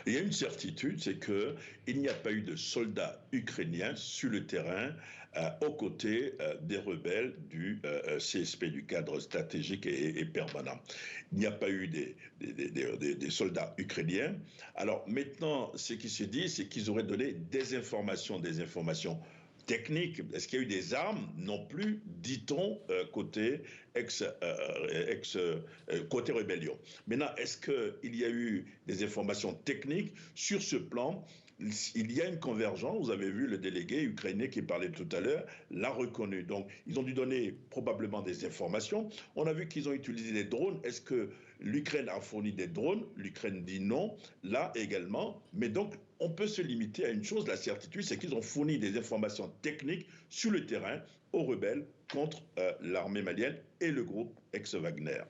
Il y a une certitude, c'est qu'il n'y a pas eu de soldats ukrainiens sur le terrain aux côtés des rebelles du CSP, du cadre stratégique et permanent. Il n'y a pas eu des soldats ukrainiens. Alors maintenant, ce qui se dit, c'est qu'ils auraient donné des informations techniques. Est-ce qu'il y a eu des armes? Non plus, dit-on, côté rébellion. Maintenant, est-ce qu'il y a eu des informations techniques sur ce plan? Il y a une convergence. Vous avez vu le délégué ukrainien qui parlait tout à l'heure, l'a reconnu. Donc, ils ont dû donner probablement des informations. On a vu qu'ils ont utilisé des drones. Est-ce que l'Ukraine a fourni des drones? L'Ukraine dit non, là également. Mais donc, on peut se limiter à une chose, la certitude, c'est qu'ils ont fourni des informations techniques sur le terrain aux rebelles contre l'armée malienne et le groupe ex-Wagner.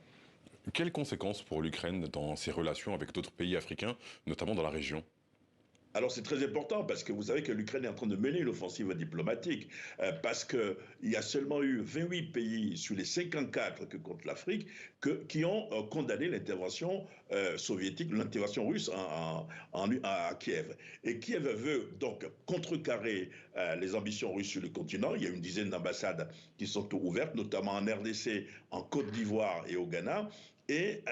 Quelles conséquences pour l'Ukraine dans ses relations avec d'autres pays africains, notamment dans la région? Alors c'est très important parce que vous savez que l'Ukraine est en train de mener une offensive diplomatique parce qu'il y a seulement eu 28 pays sur les 54 que compte l'Afrique qui ont condamné l'intervention soviétique, l'intervention russe à Kiev. Et Kiev veut donc contrecarrer les ambitions russes sur le continent. Il y a une dizaine d'ambassades qui sont ouvertes, notamment en RDC, en Côte d'Ivoire et au Ghana. Et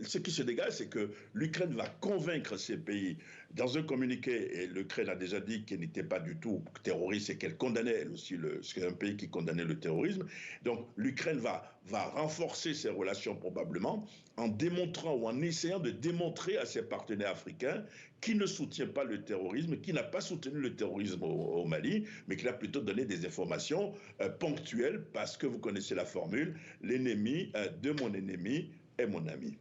ce qui se dégage, c'est que l'Ukraine va convaincre ces pays. Dans un communiqué, et l'Ukraine a déjà dit qu'elle n'était pas du tout terroriste et qu'elle condamnait elle aussi, c'est un pays qui condamnait le terrorisme. Donc l'Ukraine va renforcer ses relations probablement en démontrant ou en essayant de démontrer à ses partenaires africains qui ne soutient pas le terrorisme, qui n'a pas soutenu le terrorisme au Mali, mais qui a plutôt donné des informations ponctuelles parce que vous connaissez la formule, l'ennemi de mon ennemi est mon ami.